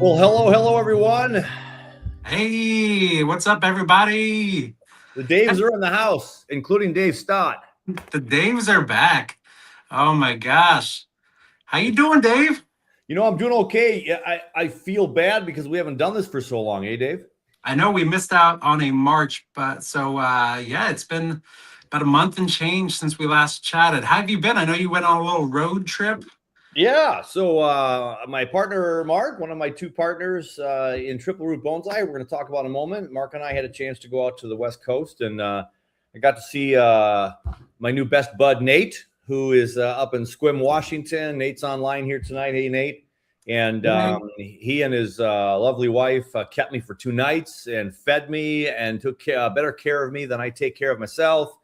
Well, hello, everyone. Hey, what's up, everybody? The Daves are in the house, including Dave Stott. The Daves are back. Oh my gosh. How you doing, Dave? You know, I'm doing okay. Yeah, I feel bad because we haven't done this for so long, eh, Dave? I know we missed out on a March, but yeah, it's been about a month and change since we last chatted. How have you been? I know you went on a little road trip. Yeah. So my partner, Mark, one of my two partners in Triple Root Bonsai, we're going to talk about in a moment. Mark and I had a chance to go out to the West Coast, and I got to see my new best bud, Nate, who is up in Sequim, Washington. Nate's online here tonight. Hey, Nate. And he and his lovely wife kept me for 2 nights and fed me and took better care of me than I take care of myself.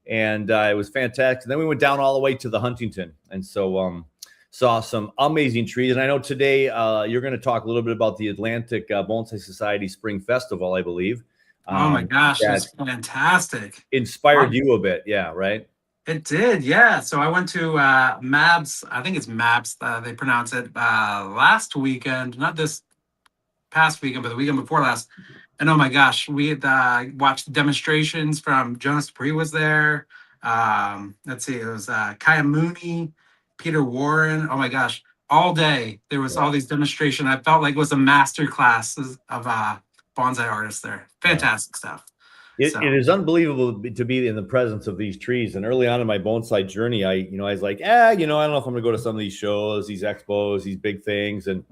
And it was fantastic. And then we went down all the way to the Huntington. And so saw some amazing trees. And I know today you're going to talk a little bit about the Atlantic Bonsai Society Spring Festival, I believe. Oh my gosh, that's fantastic. Inspired you a bit. Yeah, right? It did, yeah. So I went to MABS, I think it's MABS, they pronounce it, last weekend, not this past weekend, but the weekend before last. And oh my gosh, we had watched demonstrations from Jonas Dupree was there. Let's see, it was Kaya Mooney, Peter Warren. Oh my gosh, all day there was all these demonstrations. I felt like it was a master classes of bonsai artists there. Fantastic stuff. It is unbelievable to be in the presence of these trees. And early on in my bonsai journey, I was like, I don't know if I'm going to go to some of these shows, these expos, these big things. And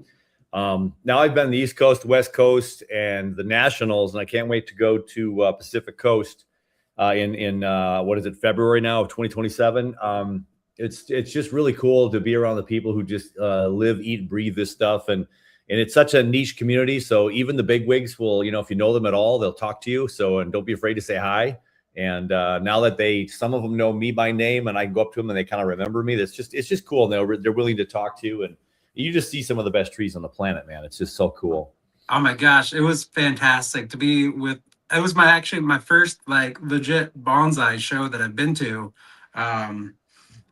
now I've been on the East Coast, West Coast, and the Nationals, and I can't wait to go to Pacific Coast in what is it, February now of 2027. It's just really cool to be around the people who just live, eat, and breathe this stuff. And it's such a niche community. So even the big wigs will, if you know them at all, they'll talk to you. So, and don't be afraid to say hi. And now that some of them know me by name and I can go up to them and they kind of remember me, it's just cool. And they're willing to talk to you. And you just see some of the best trees on the planet, man. It's just so cool. Oh my gosh. It was fantastic to be with. It was my first like legit bonsai show that I've been to.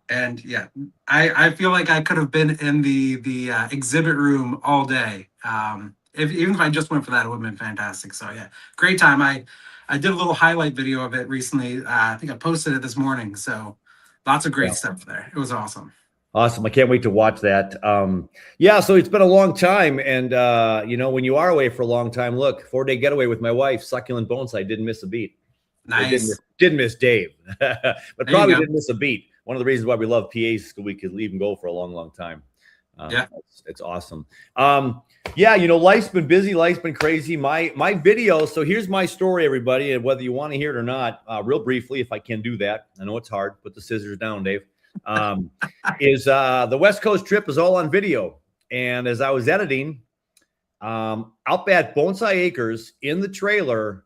And yeah, I feel like I could have been in the exhibit room all day. Even if I just went for that, it would have been fantastic. So yeah, great time. I did a little highlight video of it recently. I think I posted it this morning. So lots of great stuff there. It was awesome. Awesome. I can't wait to watch that. Yeah, so it's been a long time. And, when you are away for a long time, look, 4-day getaway with my wife, Succulent Bonsai, didn't miss a beat. Nice. Didn't miss Dave, but probably didn't miss a beat. One of the reasons why we love PAs is we could leave and go for a long, long time. It's awesome. Life's been busy. Life's been crazy. My video. So here's my story, everybody. And whether you want to hear it or not, real briefly, if I can do that, I know it's hard. Put the scissors down, Dave. Is the West Coast trip is all on video. And as I was editing, out at Bonsai Acres in the trailer,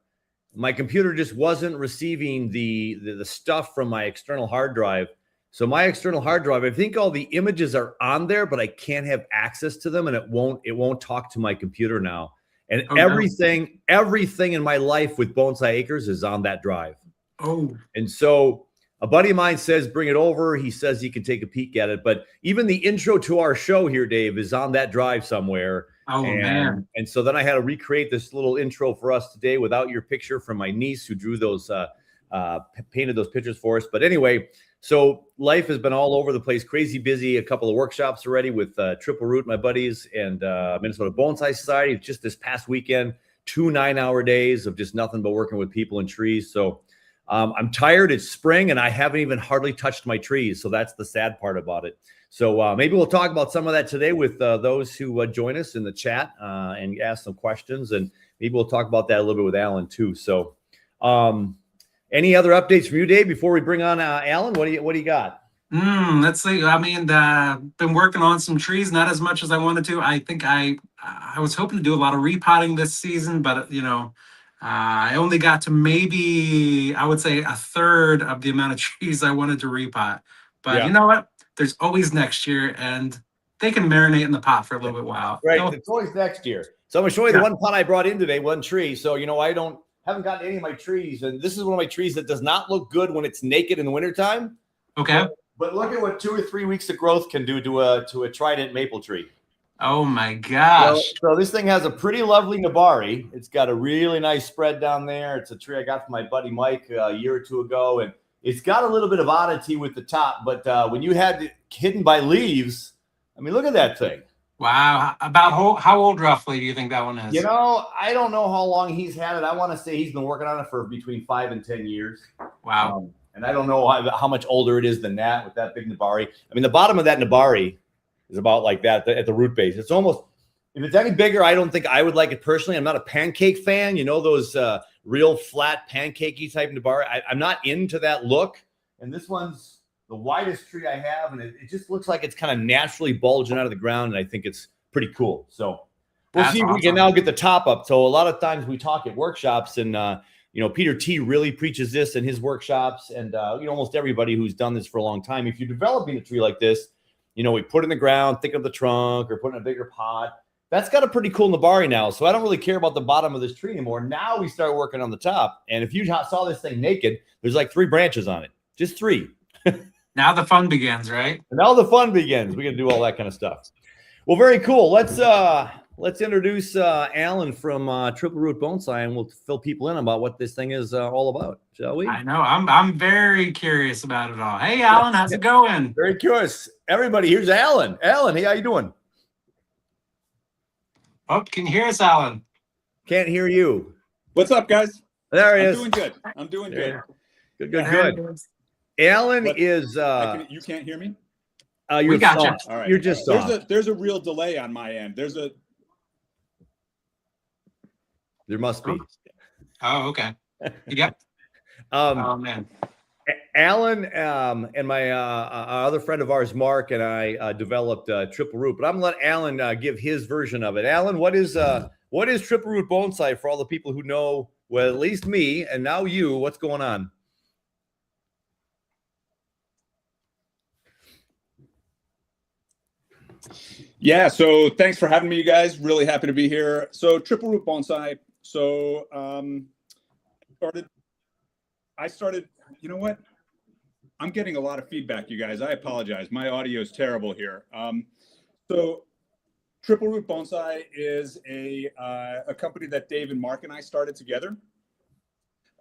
my computer just wasn't receiving the stuff from my external hard drive. So my external hard drive, I think all the images are on there, but I can't have access to them, and it won't talk to my computer now. And everything in my life with Bonsai Acres is on that drive. Oh. And so a buddy of mine says, bring it over. He says he can take a peek at it. But even the intro to our show here, Dave, is on that drive somewhere. Oh, man. And so then I had to recreate this little intro for us today without your picture from my niece who drew those, painted those pictures for us. But anyway, so life has been all over the place, crazy busy. A couple of workshops already with Triple Root, my buddies, and Minnesota Bonsai Society. Just this past weekend, 2 9-hour days of just nothing but working with people and trees. So I'm tired. It's spring, and I haven't even hardly touched my trees. So that's the sad part about it. So maybe we'll talk about some of that today with those who join us in the chat and ask some questions. And maybe we'll talk about that a little bit with Alan too. So any other updates from you, Dave, before we bring on Alan? What do you got? Let's see. I mean, been working on some trees, not as much as I wanted to. I think I was hoping to do a lot of repotting this season, but I only got to maybe, I would say, a third of the amount of trees I wanted to repot. But you know what? There's always next year, and they can marinate in the pot for a little bit while. Right. It's always next year. So I'm going to show you the one pot I brought in today, one tree. So, I haven't gotten any of my trees. And this is one of my trees that does not look good when it's naked in the wintertime. Okay. But look at what 2 or 3 weeks of growth can do to a trident maple tree. Oh my gosh. So this thing has a pretty lovely Nabari. It's got a really nice spread down there. It's a tree I got from my buddy Mike a year or two ago, and it's got a little bit of oddity with the top, but when you had it hidden by leaves, I mean, look at that thing. Wow. About how old roughly do you think that one is? You know, I don't know how long he's had it. I want to say he's been working on it for between 5 and 10 years. Wow. And I don't know how much older it is than that with that big Nabari. I mean, the bottom of that Nabari is about like that at the root base. It's almost, if it's any bigger, I don't think I would like it personally. I'm not a pancake fan. You know, those real flat pancakey type Nabari. I'm not into that look. And this one's the widest tree I have. And it just looks like it's kind of naturally bulging out of the ground. And I think it's pretty cool. So we'll see if we can now get the top up. So a lot of times we talk at workshops, and you know, Peter T really preaches this in his workshops, and you know, almost everybody who's done this for a long time. If you're developing a tree like this, you know, we put it in the ground, think of the trunk, or put in a bigger pot. That's got a pretty cool Nabari now. So I don't really care about the bottom of this tree anymore. Now we start working on the top. And if you saw this thing naked, there's like 3 branches on it, just 3. Now the fun begins, right? And now the fun begins. We got to do all that kind of stuff. Well, very cool. Let's introduce Alan from Triple Root Bonsai, and we'll fill people in about what this thing is all about, shall we? I know. I'm very curious about it all. Hey, Alan, how's it going? Very curious. Everybody, here's Alan. Alan, hey, how you doing? Oh, can you hear us, Alan? Can't hear you. What's up, guys? There he is. I'm doing good. Good. Alan is. You can't hear me? You're soft. All right. You're just soft. There's a real delay on my end. There must be. Oh, okay. Yep. Oh man. Alan and my other friend of ours, Mark, and I developed Triple Root. But I'm gonna let Alan give his version of it. Alan, what is Triple Root Bonsai for all the people who know? Well, at least me, and now you. What's going on? Yeah, so thanks for having me, you guys. Really happy to be here. So Triple Root Bonsai. So I started, you know what? I'm getting a lot of feedback, you guys. I apologize. My audio is terrible here. So Triple Root Bonsai is a company that Dave and Mark and I started together.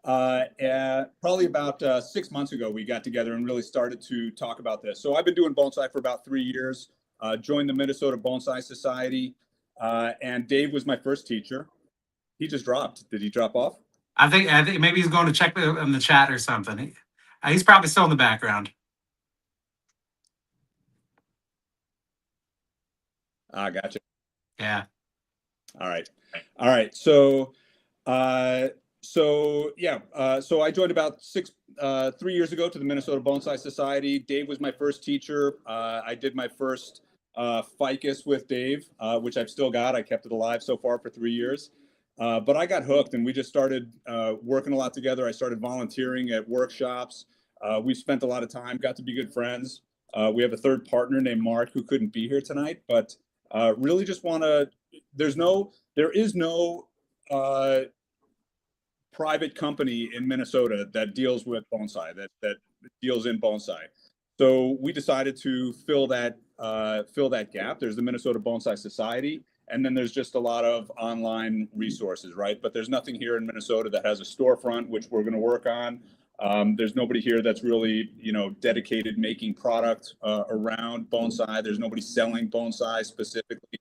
Probably about 6 months ago, we got together and really started to talk about this. So I've been doing bonsai for about 3 years. Joined the Minnesota Bonsai Society, and Dave was my first teacher. He just dropped. Did he drop off? I think maybe he's going to check in the chat or something. He's probably still in the background. Gotcha. Yeah. All right. So so I joined about 3 years ago to the Minnesota Bonsai Society. Dave was my first teacher. I did my first ficus with Dave, which I've still got. I kept it alive so far for 3 years. But I got hooked, and we just started working a lot together. I started volunteering at workshops. We spent a lot of time, got to be good friends. We have a third partner named Mark who couldn't be here tonight, but really just want to, there is no private company in Minnesota that deals with bonsai, that deals in bonsai. So we decided to fill that gap. There's the Minnesota Bonsai Society, and then there's just a lot of online resources, right? But there's nothing here in Minnesota that has a storefront, which we're going to work on. There's nobody here that's really, dedicated making product around bonsai. There's nobody selling bonsai specifically.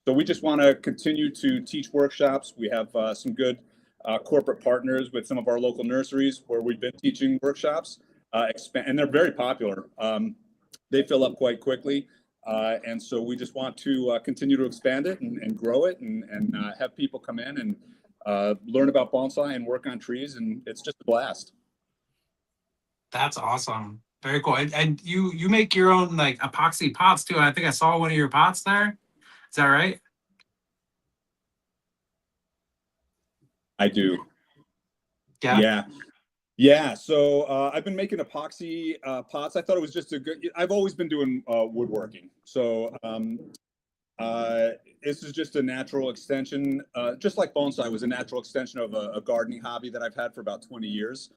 So we just want to continue to teach workshops. We have some good corporate partners with some of our local nurseries where we've been teaching workshops, and they're very popular. They fill up quite quickly. And so we just want to continue to expand it and grow it and have people come in and learn about bonsai and work on trees. And it's just a blast. That's awesome. Very cool. And you make your own like epoxy pots too. I think I saw one of your pots there. Is that right? I do. Yeah. So I've been making epoxy pots. I thought it was just I've always been doing woodworking. So this is just a natural extension, just like bonsai was a natural extension of a gardening hobby that I've had for about 20 years.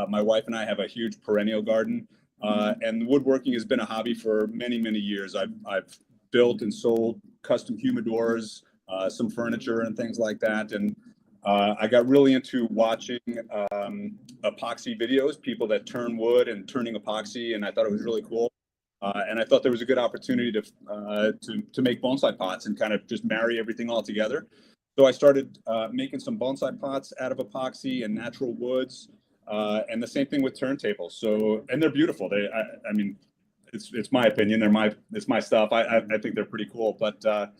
My wife and I have a huge perennial garden, and woodworking has been a hobby for many, many years. I've built and sold custom humidors, some furniture and things like that. And I got really into watching epoxy videos, people that turn wood and turning epoxy, and I thought it was really cool. And I thought there was a good opportunity to make bonsai pots and kind of just marry everything all together. So I started making some bonsai pots out of epoxy and natural woods, and the same thing with turntables. So, and they're beautiful. I mean, it's my opinion. It's my stuff. I think they're pretty cool. But the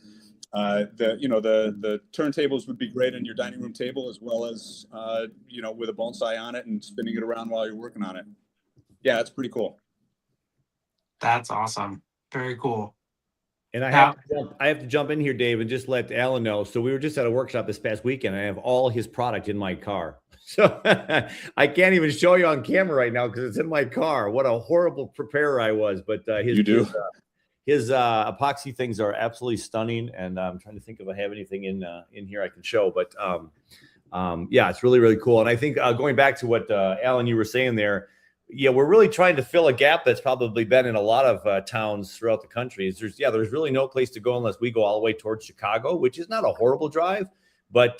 turntables would be great on your dining room table, as well as with a bonsai on it and spinning it around while you're working on it. Yeah, it's pretty cool. That's awesome. Very cool. And I have to jump in here, Dave, and just let Alan know. So we were just at a workshop this past weekend. I have all his product in my car. So I can't even show you on camera right now because it's in my car. What a horrible preparer I was. But his epoxy things are absolutely stunning. And I'm trying to think if I have anything in here I can show. But yeah, it's really, really cool. And I think going back to what Alan, you were saying there, yeah, we're really trying to fill a gap that's probably been in a lot of towns throughout the country. There's really no place to go unless we go all the way towards Chicago, which is not a horrible drive. But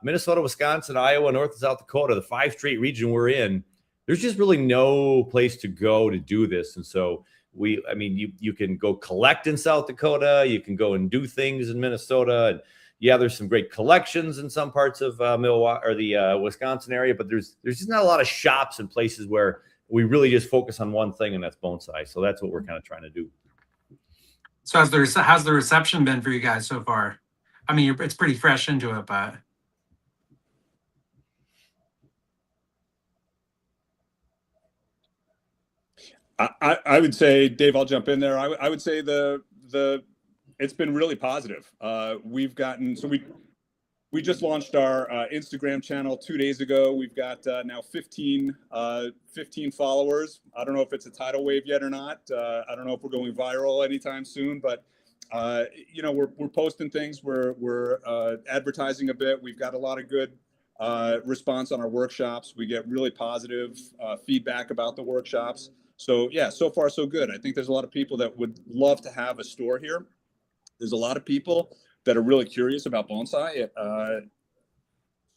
Minnesota, Wisconsin, Iowa, North and South Dakota, the 5-state region we're in, there's just really no place to go to do this. And so you can go collect in South Dakota, you can go and do things in Minnesota. And yeah, there's some great collections in some parts of Milwaukee or the Wisconsin area, but there's just not a lot of shops and places where we really just focus on one thing, and that's bonsai. So that's what we're kind of trying to do. So how's the reception been for you guys so far? I mean, it's pretty fresh into it, but. I would say, Dave, I'll jump in there. I would say it's been really positive. We just launched our Instagram channel 2 days ago. We've got now 15 followers. I don't know if it's a tidal wave yet or not. I don't know if we're going viral anytime soon, but we're posting things. We're advertising a bit. We've got a lot of good response on our workshops. We get really positive feedback about the workshops. So yeah, so far so good. I think there's a lot of people that would love to have a store here. There's a lot of people that are really curious about bonsai.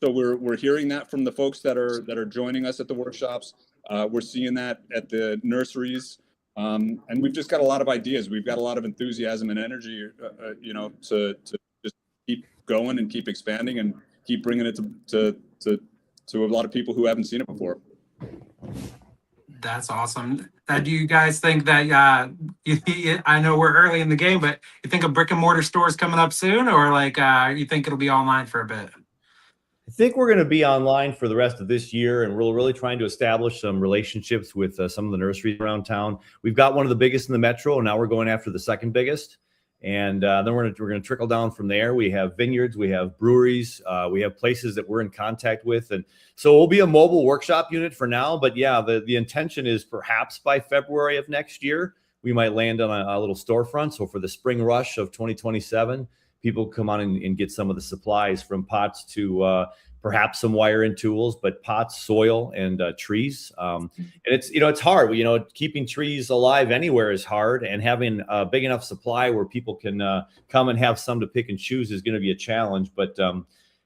So we're hearing that from the folks that are joining us at the workshops. We're seeing that at the nurseries, and we've just got a lot of ideas. We've got a lot of enthusiasm and energy, to just keep going and keep expanding and keep bringing it to a lot of people who haven't seen it before. That's awesome. Do you guys think that I know we're early in the game, but you think a brick and mortar store is coming up soon, or you think it'll be online for a bit? I think we're going to be online for the rest of this year, and we're really trying to establish some relationships with some of the nurseries around town. We've got one of the biggest in the metro, and now we're going after the second biggest. And then we're going to trickle down from there. We have vineyards, we have breweries, we have places that we're in contact with. And so we'll be a mobile workshop unit for now. But yeah, the intention is perhaps by February of next year, we might land on a little storefront. So for the spring rush of 2027, people come on and get some of the supplies, from pots to perhaps some wire and tools, but pots, soil, and trees. And it's hard. Keeping trees alive anywhere is hard, and having a big enough supply where people can come and have some to pick and choose is going to be a challenge. But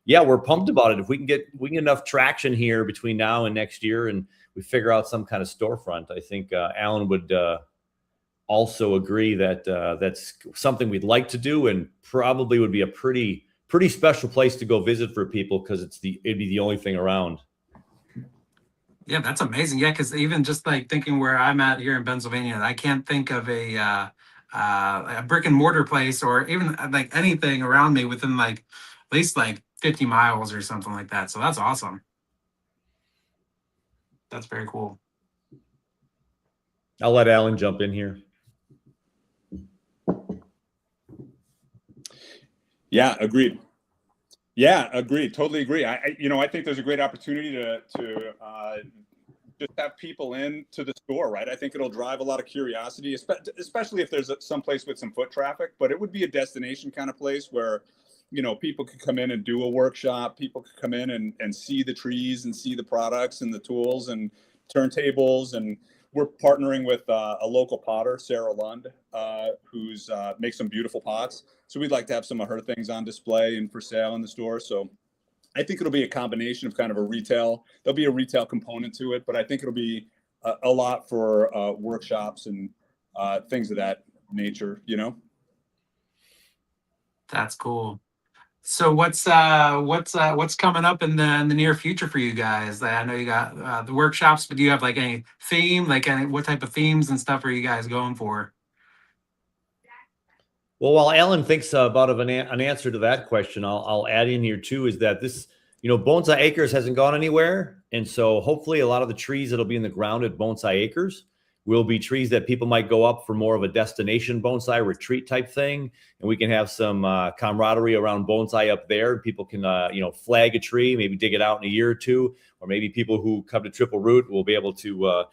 yeah, we're pumped about it. If we can get enough traction here between now and next year, and we figure out some kind of storefront, I think Alan would also agree that that's something we'd like to do, and probably would be a pretty special place to go visit for people, because it'd be the only thing around. Yeah, that's amazing. Yeah, because even just thinking where I'm at here in Pennsylvania, I can't think of a brick and mortar place, or even anything around me within at least 50 miles or something like that. So that's awesome. That's very cool. I'll let Alan jump in here. Yeah, agreed. Yeah, agreed. Totally agree. I think there's a great opportunity to just have people into the store, right? I think it'll drive a lot of curiosity, especially if there's some place with some foot traffic. But it would be a destination kind of place where, people could come in and do a workshop. People could come in and see the trees and see the products and the tools and turntables and we're partnering with a local potter, Sarah Lund, who's makes some beautiful pots. So we'd like to have some of her things on display and for sale in the store. So I think it'll be a combination of kind of there'll be a retail component to it, but I think it'll be a lot for workshops and things of that nature, you know? That's cool. So what's coming up in the near future for you guys? I know you got the workshops, but do you have like any theme, what type of themes and stuff are you guys going for? Well, while Alan thinks about an answer to that question, I'll add in here too, is that this, Bonsai Acres hasn't gone anywhere. And so hopefully a lot of the trees that'll be in the ground at Bonsai Acres will be trees that people might go up for more of a destination bonsai retreat type thing. And we can have some camaraderie around bonsai up there. People can, flag a tree, maybe dig it out in a year or two, or maybe people who come to Triple Root will be able to,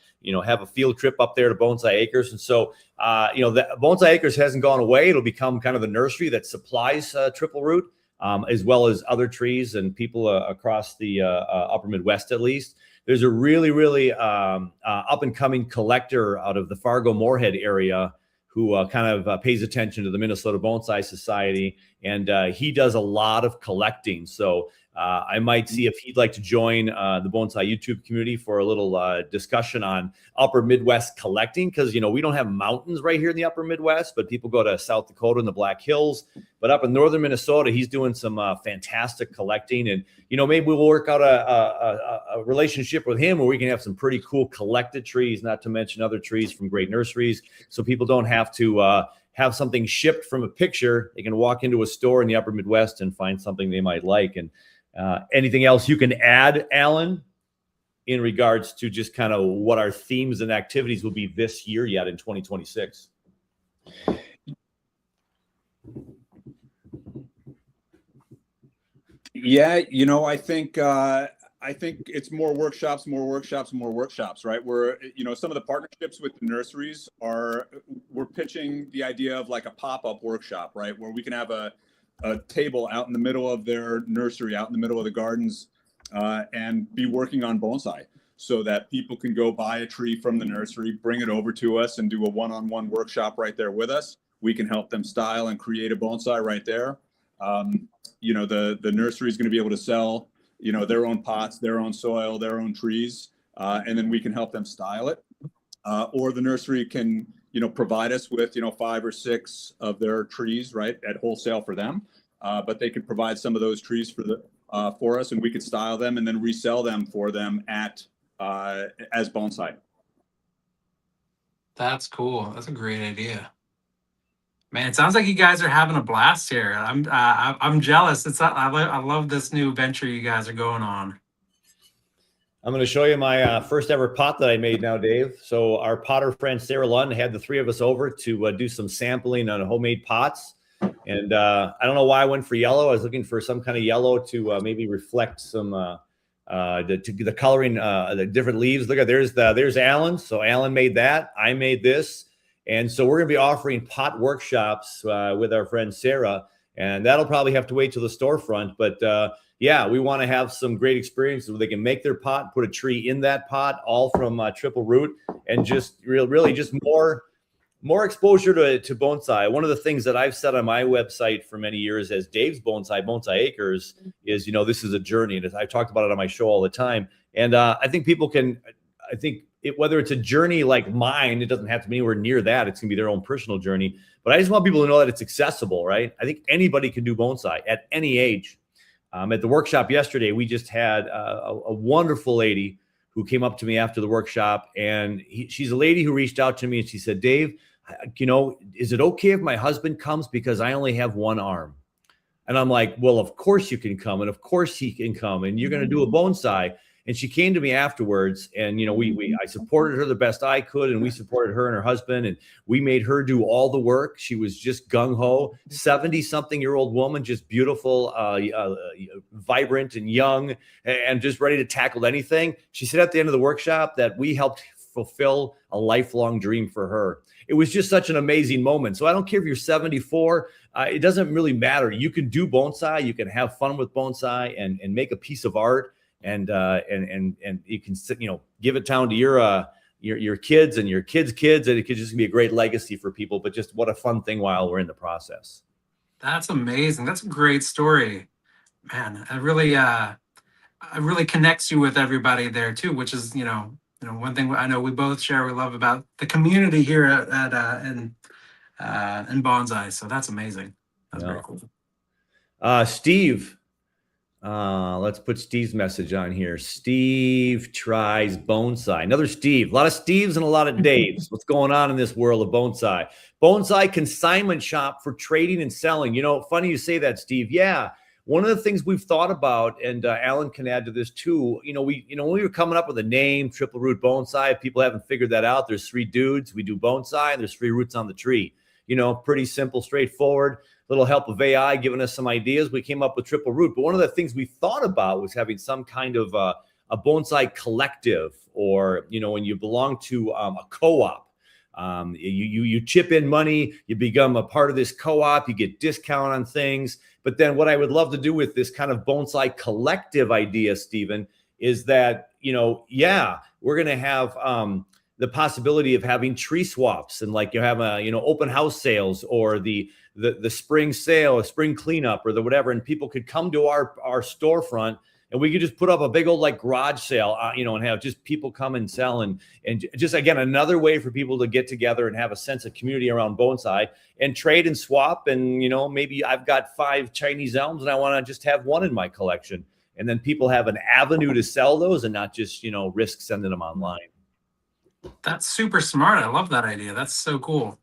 have a field trip up there to Bonsai Acres. And so, the Bonsai Acres hasn't gone away. It'll become kind of the nursery that supplies Triple Root, as well as other trees and people across the upper Midwest, at least. There's a really, really up and coming collector out of the Fargo-Moorhead area who kind of pays attention to the Minnesota Bonsai Society. And he does a lot of collecting. So I might see if he'd like to join the Bonsai YouTube community for a little discussion on upper Midwest collecting. Because, we don't have mountains right here in the upper Midwest, but people go to South Dakota and the Black Hills. But up in northern Minnesota, he's doing some fantastic collecting. And, maybe we'll work out a relationship with him where we can have some pretty cool collected trees, not to mention other trees from great nurseries. So people don't have to have something shipped from a picture. They can walk into a store in the upper Midwest and find something they might like. And anything else you can add, Alan, in regards to just kind of what our themes and activities will be this year yet in 2026? Yeah, I think it's more workshops, right? Where, some of the partnerships with the nurseries we're pitching the idea of like a pop-up workshop, right? Where we can have a table out in the middle of their nursery, out in the middle of the gardens, and be working on bonsai so that people can go buy a tree from the nursery, bring it over to us and do a one-on-one workshop right there with us. We can help them style and create a bonsai right there. The nursery is going to be able to sell, their own pots, their own soil, their own trees, and then we can help them style it. Or the nursery can, provide us with, 5 or 6 of their trees, right, at wholesale for them. But they could provide some of those trees for us, and we could style them and then resell them for them as bonsai. That's cool. That's a great idea. Man, it sounds like you guys are having a blast here. I'm jealous. I love this new venture you guys are going on. I'm going to show you my first ever pot that I made now, Dave. So our potter friend Sarah Lund had the 3 of us over to do some sampling on homemade pots. And I don't know why I went for yellow. I was looking for some kind of yellow to maybe reflect some the coloring, the different leaves. Look at there's Alan. So Alan made that. I made this. And so we're going to be offering pot workshops with our friend Sarah, and that'll probably have to wait till the storefront. But yeah, we want to have some great experiences where they can make their pot, put a tree in that pot, all from Triple Root, and just really just more exposure to bonsai. One of the things that I've said on my website for many years as Dave's Bonsai Acres is, this is a journey. And I talked about it on my show all the time. And I think people can, whether it's a journey like mine, it doesn't have to be anywhere near that. It's gonna be their own personal journey. But I just want people to know that it's accessible, right? I think anybody can do bonsai at any age. At the workshop yesterday, we just had a wonderful lady who came up to me after the workshop, and she's a lady who reached out to me and she said, Dave, is it okay if my husband comes because I only have one arm? And I'm like, well, of course you can come, and of course he can come, and you're gonna do a bonsai. And she came to me afterwards, and I supported her the best I could, and we supported her and her husband, and we made her do all the work. She was just gung ho, 70-something-year-old woman, just beautiful, vibrant, and young, and just ready to tackle anything. She said at the end of the workshop that we helped fulfill a lifelong dream for her. It was just such an amazing moment. So I don't care if you're 74. It doesn't really matter. You can do bonsai. You can have fun with bonsai and make a piece of art. And you can give it down to your kids and your kids' kids, and it could just be a great legacy for people. But just what a fun thing while we're in the process. That's amazing. That's a great story, man. It really connects you with everybody there too, which is, one thing I know we both share, we love about the community here in Bonsai. So that's amazing. That's very cool. Steve, let's put Steve's message on here. Steve tries bonsai. Another Steve. A lot of Steves and a lot of Daves. What's going on in this world of bonsai? Bonsai consignment shop for trading and selling. Funny you say that, Steve. Yeah. One of the things we've thought about, and Alan can add to this too, when we were coming up with a name, Triple Root Bonsai, if people haven't figured that out, there's 3 dudes, we do bonsai, and there's 3 roots on the tree. Pretty simple, straightforward, little help of AI giving us some ideas. We came up with Triple Root, but one of the things we thought about was having some kind of a bonsai collective, or, when you belong to a co-op. You chip in money, you become a part of this co-op, you get discount on things. But then what I would love to do with this kind of bonsai collective idea, Stephen, is that, we're going to have the possibility of having tree swaps, and like you have open house sales, or the spring sale, a spring cleanup, or the whatever. And people could come to our storefront, and we could just put up a big old garage sale, and have just people come and sell, and just, again, another way for people to get together and have a sense of community around bonsai and trade and swap. And, maybe I've got 5 Chinese elms and I want to just have 1 in my collection. And then people have an avenue to sell those and not just, risk sending them online. That's super smart. I love that idea. That's so cool.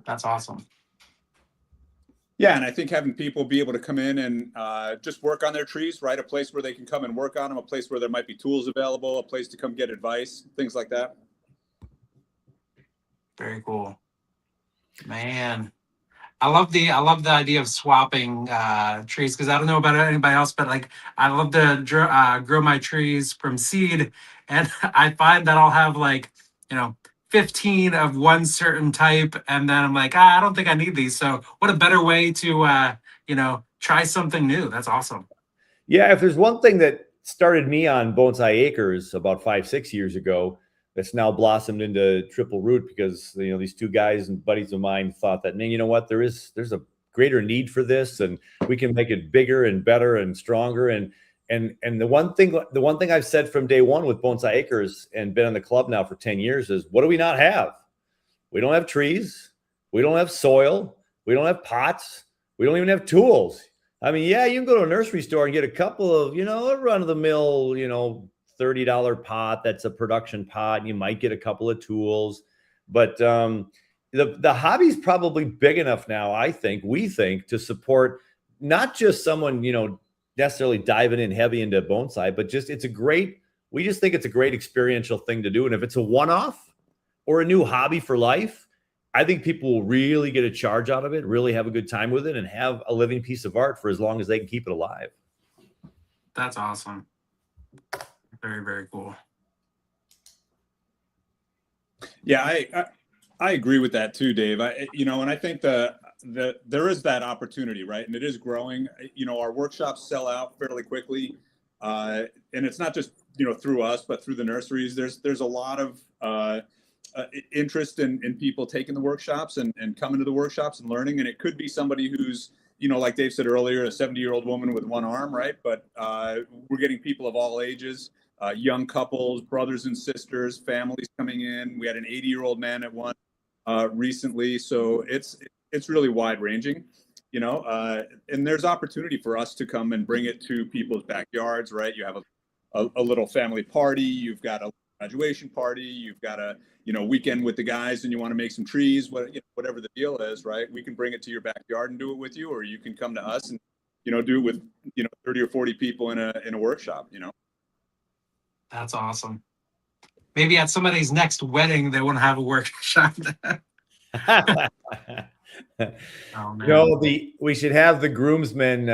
That's awesome. Yeah, and I think having people be able to come in and just work on their trees, right? A place where they can come and work on them, a place where there might be tools available, a place to come get advice, things like that. Very cool, man. I love the idea of swapping trees, because I don't know about anybody else, but I love to grow my trees from seed, and I find that I'll have 15 of one certain type, and then I'm like, I don't think I need these. So what a better way to try something new. That's awesome. Yeah, if there's one thing that started me on Bonsai Acres about 5-6 years ago, that's now blossomed into Triple Root, because these 2 guys and buddies of mine thought that, man, you know what, there's a greater need for this, and we can make it bigger and better and stronger. And the one thing I've said from day one with Bonsai Acres, and been in the club now for 10 years, is, what do we not have? We don't have trees. We don't have soil. We don't have pots. We don't even have tools. I mean, yeah, you can go to a nursery store and get a couple of, a run-of-the-mill, $30 pot that's a production pot, and you might get a couple of tools. But the hobby's probably big enough now, we think, to support not just someone, necessarily diving in heavy into bonsai, but we just think it's a great experiential thing to do. And if it's a one-off or a new hobby for life, I think people will really get a charge out of it, really have a good time with it, and have a living piece of art for as long as they can keep it alive. That's awesome. Very, very cool. Yeah, I agree with that too, Dave. And I think there is that opportunity, right? And it is growing. Our workshops sell out fairly quickly, and it's not just through us, but through the nurseries. There's a lot of interest in people taking the workshops and coming to the workshops and learning. And it could be somebody who's, like Dave said earlier, a 70-year-old woman with 1 arm, right? But we're getting people of all ages, young couples, brothers and sisters, families coming in. We had an 80-year-old man at one recently. So it's really wide ranging, and there's opportunity for us to come and bring it to people's backyards, right? You have a little family party, you've got a graduation party, you've got a weekend with the guys, and you want to make some trees, whatever the deal is, right? We can bring it to your backyard and do it with you, or you can come to us and do it with 30 or 40 people in a workshop. That's awesome. Maybe at somebody's next wedding they want to have a workshop. Oh, man. We should have the groomsmen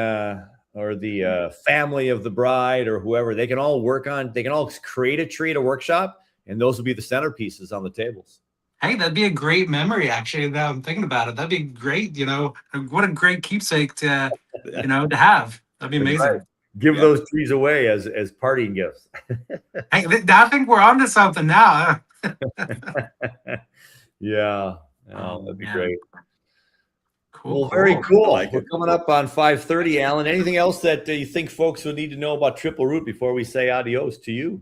or the family of the bride or whoever. They can all create a tree at a workshop, and those will be the centerpieces on the tables. Hey, that'd be a great memory, actually. Now I'm thinking about it. That'd be great. What a great keepsake to have. That'd be amazing. Right. Give those trees away as parting gifts. I think we're onto something now. Yeah. Oh, that'd be great. Cool. Well, very cool. We're coming up on 5:30, Alan. Anything else that you think folks would need to know about Triple Root before we say adios to you?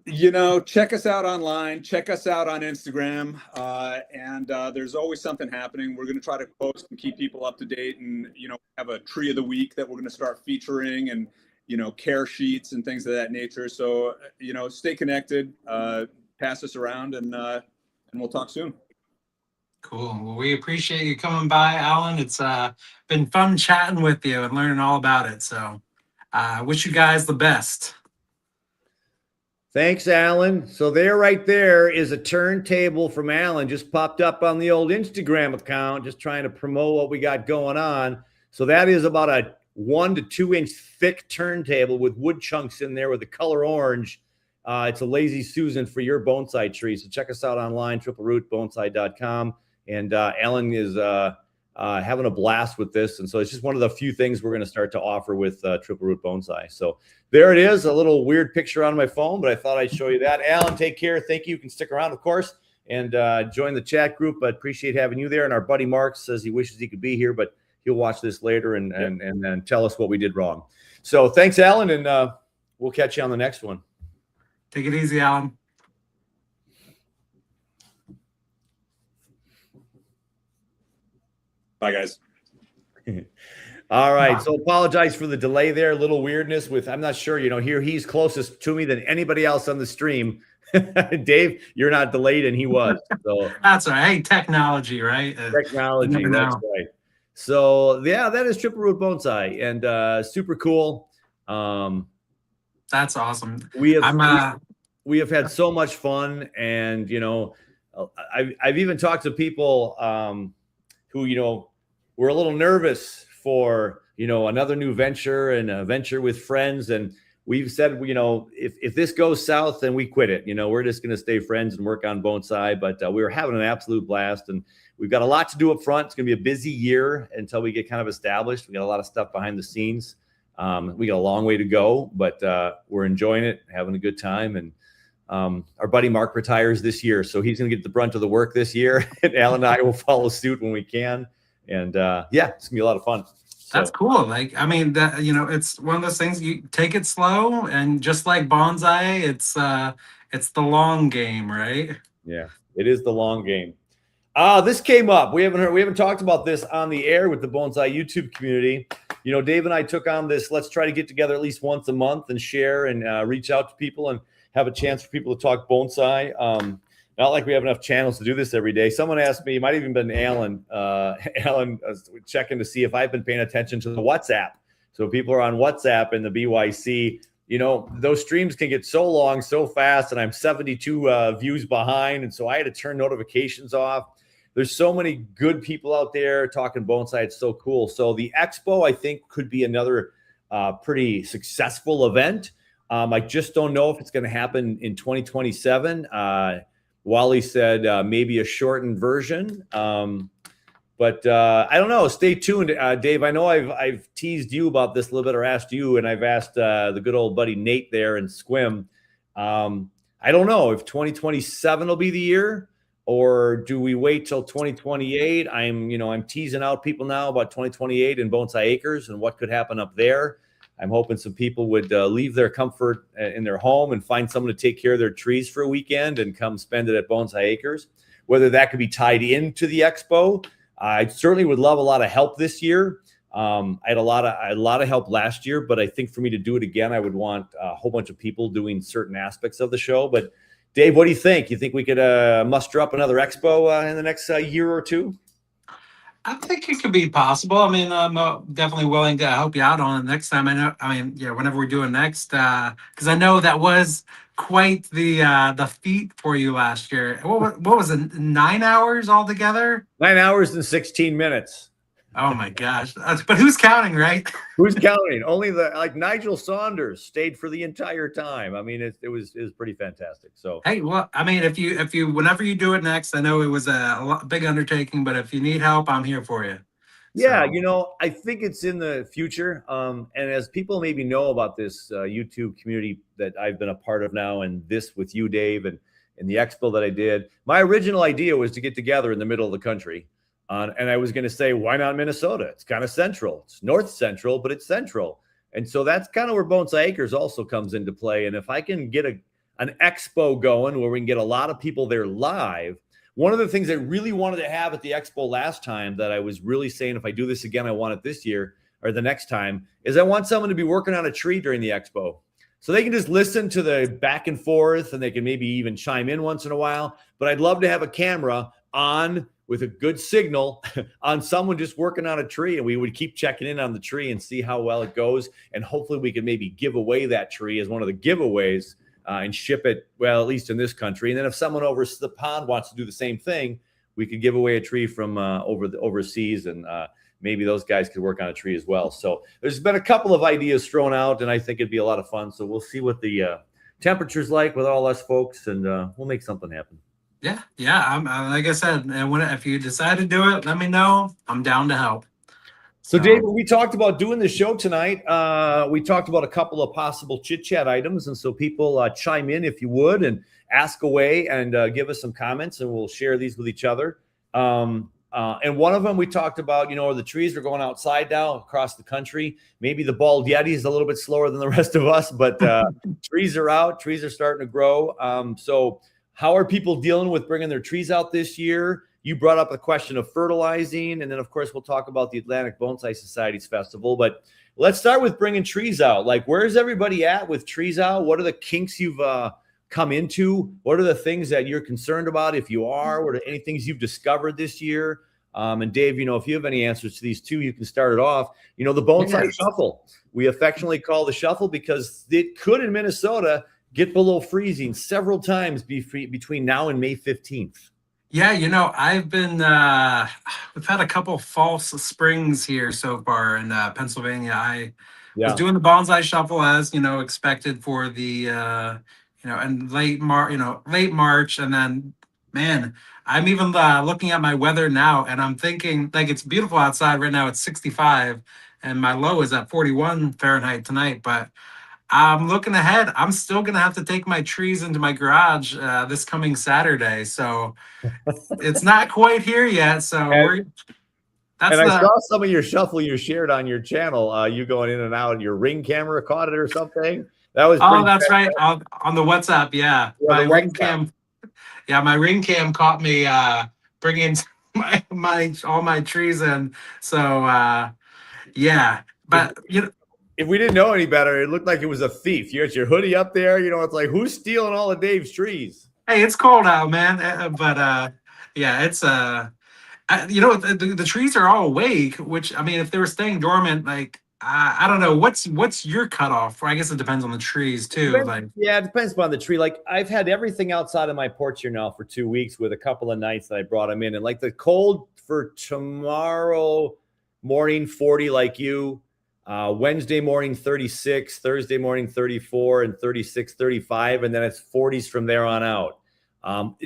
You know, check us out online, check us out on Instagram, and there's always something happening. We're going to try to post and keep people up to date, and, you know, have a tree of the week that we're going to start featuring, and, you know, care sheets and things of that nature. So, you know, stay connected, pass us around, and we'll talk soon. Cool. Well, we appreciate you coming by, Alan. It's been fun chatting with you and learning all about it. So I wish you guys the best. Thanks, Alan. So there, right there, is a turntable from Alan. Just popped up on the old Instagram account, just trying to promote what we got going on. So that is about a 1 to 2 inch thick turntable with wood chunks in there with the color orange. It's a Lazy Susan for your bonsai tree. So check us out online, triplerootbonsai.com. And Alan is having a blast with this. And so it's just one of the few things we're going to start to offer with Triple Root Bonsai. So there it is, a little weird picture on my phone, but I thought I'd show you that. Alan, take care. Thank you. You can stick around, of course, and join the chat group. I appreciate having you there. And our buddy Mark says he wishes he could be here, but he'll watch this later and then tell us what we did wrong. So thanks, Alan, and we'll catch you on the next one. Take it easy, Alan. Bye, guys. All right. So apologize for the delay there. A little weirdness with, I'm not sure, you know, here he's closest to me than anybody else on the stream. Dave, you're not delayed, and he was. So that's all right. Hey, technology, right? Technology, that's right. So yeah, that is Triple Root Bonsai, and super cool. That's awesome. We have had so much fun, and you know, I've even talked to people who, you know, were a little nervous for, you know, another new venture and a venture with friends. And we've said, you know, if this goes south, then we quit it. You know, we're just going to stay friends and work on bonsai. But we were having an absolute blast, and we've got a lot to do up front. It's going to be a busy year until we get kind of established. We got a lot of stuff behind the scenes. We got a long way to go, but we're enjoying it, having a good time. And our buddy Mark retires this year, so he's going to get the brunt of the work this year. And Alan and I will follow suit when we can. And yeah, it's gonna be a lot of fun. So. That's cool. Like, I mean, that, you know, it's one of those things, you take it slow, and just like bonsai, it's the long game, right? Yeah, it is the long game. This came up. We haven't talked about this on the air with the Bonsai YouTube community. You know, Dave and I took on this. Let's try to get together at least once a month and share and reach out to people and have a chance for people to talk bonsai. Not like we have enough channels to do this every day. Someone asked me, it might have even been Alan. Alan was checking to see if I've been paying attention to the WhatsApp. So people are on WhatsApp in the BYC. You know, those streams can get so long, so fast, and I'm 72 views behind. And so I had to turn notifications off. There's so many good people out there talking bonsai. It's so cool. So the expo, I think, could be another pretty successful event. I just don't know if it's going to happen in 2027. Wally said maybe a shortened version, but I don't know. Stay tuned, Dave. I know I've teased you about this a little bit, or asked you, and I've asked the good old buddy Nate there in Squim. I don't know if 2027 will be the year, or do we wait till 2028? I'm teasing out people now about 2028 in Bonsai Acres and what could happen up there. I'm hoping some people would leave their comfort in their home and find someone to take care of their trees for a weekend and come spend it at Bonsai Acres. Whether that could be tied into the expo, I certainly would love a lot of help this year. I had a lot of help last year, but I think for me to do it again, I would want a whole bunch of people doing certain aspects of the show. But Dave, what do you think? You think we could muster up another expo in the next year or two? I think it could be possible. I mean, I'm definitely willing to help you out on it next time. Whenever we do it next, because I know that was quite the feat for you last year. What was it? 9 hours altogether? 9 hours and 16 minutes. Oh my gosh. But who's counting, right? Who's counting? Only like Nigel Saunders stayed for the entire time. I mean, it was pretty fantastic. So Hey, well, I mean, if you whenever you do it next, I know it was a big undertaking, but if you need help, I'm here for you. yeah, So I think it's in the future. And as people maybe know about this YouTube community that I've been a part of now, and this with you, Dave, and the expo that I did, my original idea was to get together in the middle of the country. And I was going to say, why not Minnesota? It's kind of central. It's north central, but it's central. And so that's kind of where Bonsai Acres also comes into play. And if I can get an expo going where we can get a lot of people there live, one of the things I really wanted to have at the expo last time that I was really saying, if I do this again, I want it this year or the next time, is I want someone to be working on a tree during the expo. So they can just listen to the back and forth, and they can maybe even chime in once in a while. But I'd love to have a camera on with a good signal on someone just working on a tree, and we would keep checking in on the tree and see how well it goes. And hopefully we could maybe give away that tree as one of the giveaways and ship it, well, at least in this country. And then if someone over the pond wants to do the same thing, we could give away a tree from overseas, and maybe those guys could work on a tree as well. So there's been a couple of ideas thrown out, and I think it'd be a lot of fun. So we'll see what the temperature's like with all us folks, and we'll make something happen. Yeah. I'm like I said, and if you decide to do it, let me know. I'm down to help. So, Dave, when we talked about doing the show tonight, we talked about a couple of possible chit-chat items. And so people chime in if you would and ask away and give us some comments, and we'll share these with each other. And one of them we talked about, the trees are going outside now across the country. Maybe the Bald Yeti is a little bit slower than the rest of us, but trees are out. Trees are starting to grow. So how are people dealing with bringing their trees out this year? You brought up the question of fertilizing, and then, of course, we'll talk about the Atlantic Bonsai Society's festival. But let's start with bringing trees out. Like, where's everybody at with trees out? What are the kinks you've come into? What are the things that you're concerned about, if you are? What are any things you've discovered this year? And Dave, if you have any answers to these two, you can start it off. The Bonsai Shuffle. We affectionately call the Shuffle because it could, in Minnesota, get below freezing several times between now and May 15th. Yeah, I've been, we've had a couple false springs here so far in Pennsylvania. I was doing the Bonsai Shuffle as, expected for the, in late March. And then, man, I'm even looking at my weather now, and I'm thinking, like, it's beautiful outside right now. It's 65 and my low is at 41 Fahrenheit tonight. But I'm looking ahead. I'm still going to have to take my trees into my garage this coming Saturday. So it's not quite here yet. So I saw some of your shuffle you shared on your channel. You going in and out. Your Ring camera caught it or something. That was that's right. On the WhatsApp. Yeah. My Ring cam. Yeah. My Ring cam caught me bringing all my trees in. So yeah. But if we didn't know any better, it looked like it was a thief. You got your hoodie up there. It's like, who's stealing all of Dave's trees? Hey, it's cold out, man. But yeah, it's the trees are all awake. Which, I mean, if they were staying dormant, like I don't know, what's your cutoff? I guess it depends on the trees too. It depends upon the tree. Like, I've had everything outside of my porch here now for 2 weeks, with a couple of nights that I brought them in, and like the cold for tomorrow morning, 40, like you. Wednesday morning 36, Thursday morning 34, and 36, 35, and then it's 40s from there on out.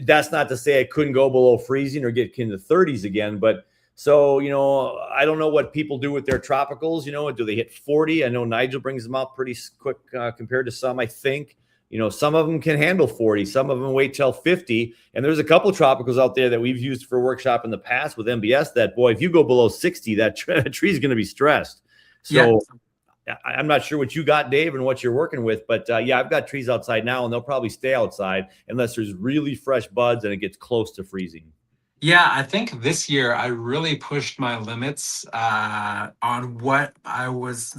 That's not to say I couldn't go below freezing or get into 30s again, but so I don't know what people do with their tropicals. Do they hit 40? I know Nigel brings them out pretty quick compared to some. I think some of them can handle 40, some of them wait till 50, and there's a couple of tropicals out there that we've used for workshop in the past with MBS that, boy, if you go below 60, that tree is going to be stressed. So I'm not sure what you got, Dave, and what you're working with, but I've got trees outside now, and they'll probably stay outside unless there's really fresh buds and it gets close to freezing. Yeah, I think this year I really pushed my limits on what I was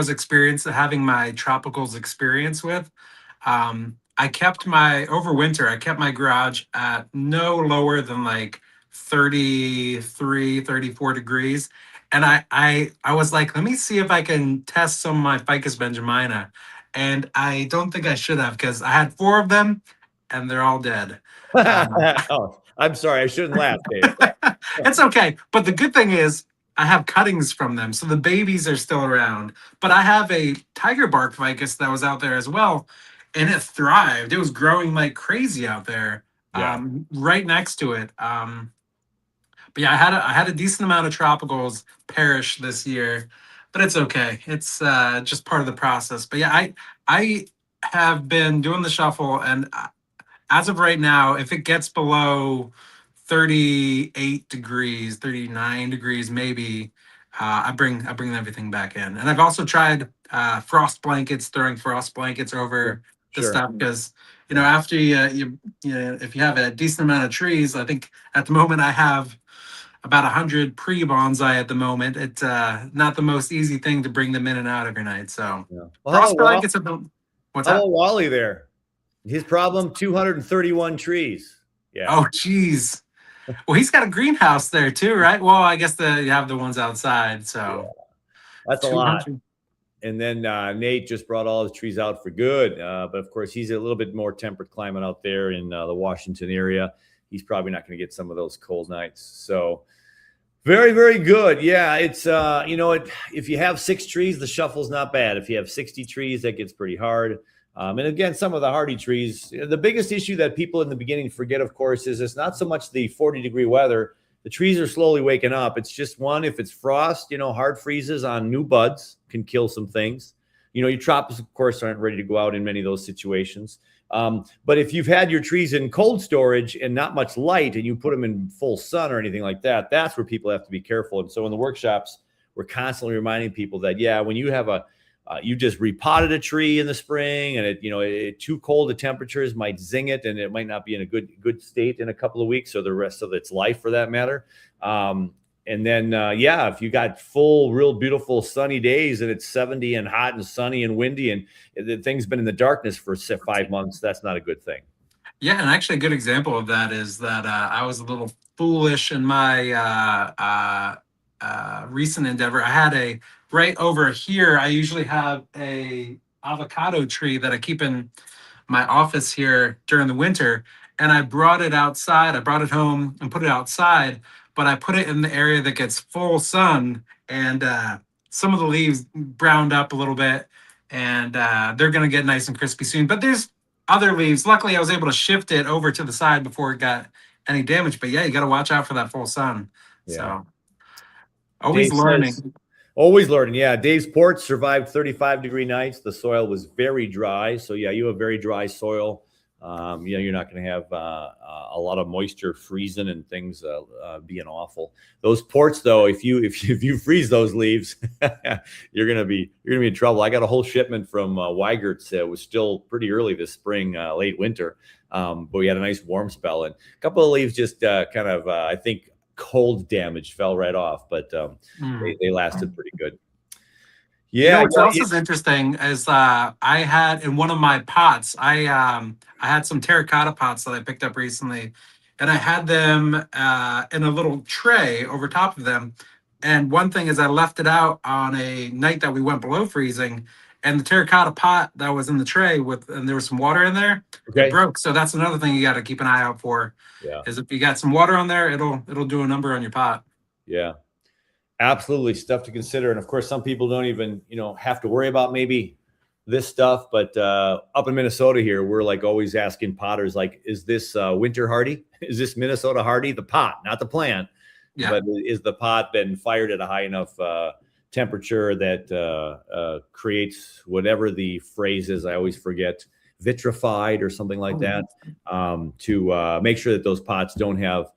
experiencing, having my tropicals experience with. I kept over winter, I kept my garage at no lower than like 33, 34 degrees. And I was like, let me see if I can test some of my Ficus benjamina. And I don't think I should have, because I had 4 of them and they're all dead. Oh, I'm sorry. I shouldn't laugh, Dave. It's okay. But the good thing is, I have cuttings from them, so the babies are still around. But I have a tiger bark ficus that was out there as well, and it thrived. It was growing like crazy out there, Yeah. right next to it. But yeah, I had a decent amount of tropicals perish this year, but it's okay. It's just part of the process. But yeah, I have been doing the shuffle, and as of right now, if it gets below 38 degrees, 39 degrees, maybe, I bring everything back in. And I've also tried frost blankets, throwing frost blankets over the Sure. stuff because after if you have a decent amount of trees, I think at the moment I have about 100 pre-bonsai at the moment. It's not the most easy thing to bring them in and out every night. So Yeah. frost blankets have been. What's How that? about Wally there? His problem, 231 trees. Yeah. Oh, geez. Well, he's got a greenhouse there too, right? Well, I guess you have the ones outside. So that's a lot. And then Nate just brought all his trees out for good. But of course, he's a little bit more temperate climate out there in the Washington area. He's probably not going to get some of those cold nights. So very, very good. Yeah, it's if you have 6 trees, the shuffle's not bad. If you have 60 trees, that gets pretty hard. And again, some of the hardy trees, the biggest issue that people in the beginning forget, of course, is it's not so much the 40-degree weather. The trees are slowly waking up. It's just one, if it's frost, hard freezes on new buds can kill some things. Your tropicals, of course, aren't ready to go out in many of those situations. But if you've had your trees in cold storage and not much light and you put them in full sun or anything like that, that's where people have to be careful. And so in the workshops, we're constantly reminding people that, yeah, when you have you just repotted a tree in the spring and it too cold, the temperatures might zing it and it might not be in a good state in a couple of weeks or the rest of its life for that matter. And then, if you got full, real beautiful sunny days and it's 70 and hot and sunny and windy and the thing's been in the darkness for 5 months, that's not a good thing. Yeah, and actually a good example of that is that I was a little foolish in my recent endeavor. I had right over here, I usually have a avocado tree that I keep in my office here during the winter, and I brought it outside. I brought it home and put it outside, but I put it in the area that gets full sun, and some of the leaves browned up a little bit, and they're going to get nice and crispy soon. But there's other leaves. Luckily, I was able to shift it over to the side before it got any damage. But yeah, you got to watch out for that full sun. Yeah. So always learning. Always learning. Yeah. Dave's porch survived 35-degree nights. The soil was very dry. So yeah, you have very dry soil. You're not going to have a lot of moisture freezing and things being awful. Those ports, though, if you freeze those leaves, you're gonna be in trouble. I got a whole shipment from Weigert's. It was still pretty early this spring, late winter, but we had a nice warm spell and a couple of leaves just kind of I think cold damage fell right off, but they lasted pretty good. Yeah. What else is interesting is I had in one of my pots, I had some terracotta pots that I picked up recently, and I had them in a little tray over top of them. And one thing is I left it out on a night that we went below freezing, and the terracotta pot that was in the tray and there was some water in there, it broke. So that's another thing you got to keep an eye out for. Yeah. Is if you got some water on there, it'll do a number on your pot. Yeah. Absolutely, stuff to consider. And of course, some people don't even, have to worry about maybe this stuff. But up in Minnesota here, we're like always asking potters, like, is this winter hardy? Is this Minnesota hardy? The pot, not the plant. Yeah. But is the pot been fired at a high enough temperature that creates whatever the phrase is, I always forget, vitrified or something like that, to make sure that those pots don't have,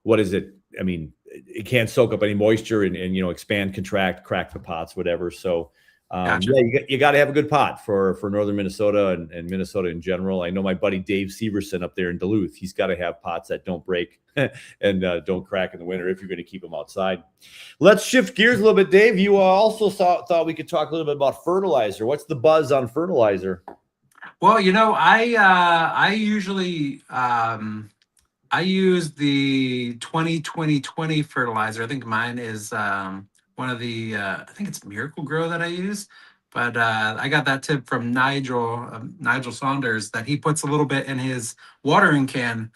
what is it? I mean, it can't soak up any moisture and expand, contract, crack the pots, whatever. So gotcha. You got to have a good pot for northern Minnesota and Minnesota in general. I know my buddy Dave Severson up there in Duluth, he's got to have pots that don't break and don't crack in the winter if you're going to keep them outside. Let's shift gears a little bit, Dave. You also thought we could talk a little bit about fertilizer. What's the buzz on fertilizer? Well, I usually I use the 20-20-20 fertilizer. I think mine is one of the, I think it's Miracle Grow that I use. But I got that tip from Nigel Saunders that he puts a little bit in his watering can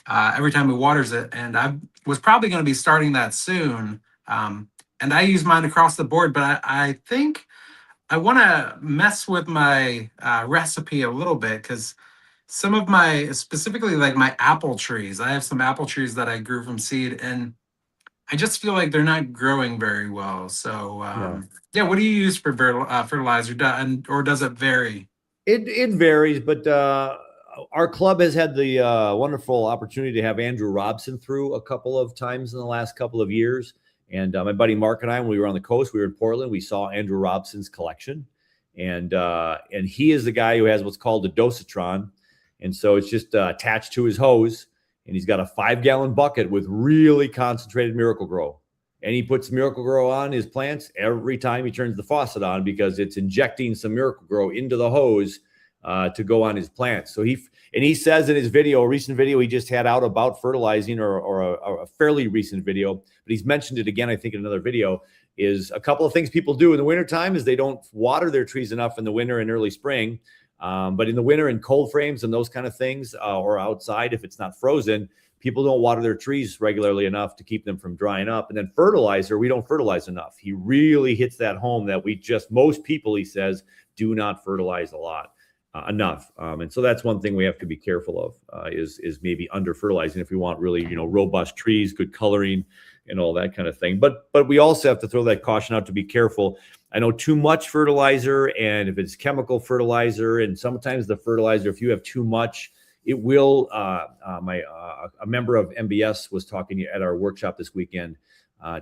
every time he waters it. And I was probably going to be starting that soon. And I use mine across the board, but I think I want to mess with my recipe a little bit, because some of my, specifically like my apple trees, I have some apple trees that I grew from seed, and I just feel like they're not growing very well. So yeah, what do you use for fertilizer, or does it vary? It varies, but our club has had the wonderful opportunity to have Andrew Robson through a couple of times in the last couple of years. And my buddy Mark and I, when we were on the coast, we were in Portland, we saw Andrew Robson's collection. And he is the guy who has what's called a dosatron. And so it's just attached to his hose. And he's got a 5-gallon bucket with really concentrated Miracle-Gro. And he puts Miracle-Gro on his plants every time he turns the faucet on, because it's injecting some Miracle-Gro into the hose to go on his plants. So he says in his video, a recent video he just had out about fertilizing, or a fairly recent video, but he's mentioned it again, I think, in another video, is a couple of things people do in the wintertime is they don't water their trees enough in the winter and early spring. But in the winter, in cold frames and those kind of things, or outside, if it's not frozen, people don't water their trees regularly enough to keep them from drying up. And then fertilizer, we don't fertilize enough. He really hits that home that most people, he says, do not fertilize a lot. Enough. And so that's one thing we have to be careful of, is maybe under fertilizing if we want really, robust trees, good coloring, and all that kind of thing. But we also have to throw that caution out to be careful. I know too much fertilizer, and if it's chemical fertilizer, and sometimes the fertilizer, if you have too much, it will. A member of MBS was talking at our workshop this weekend,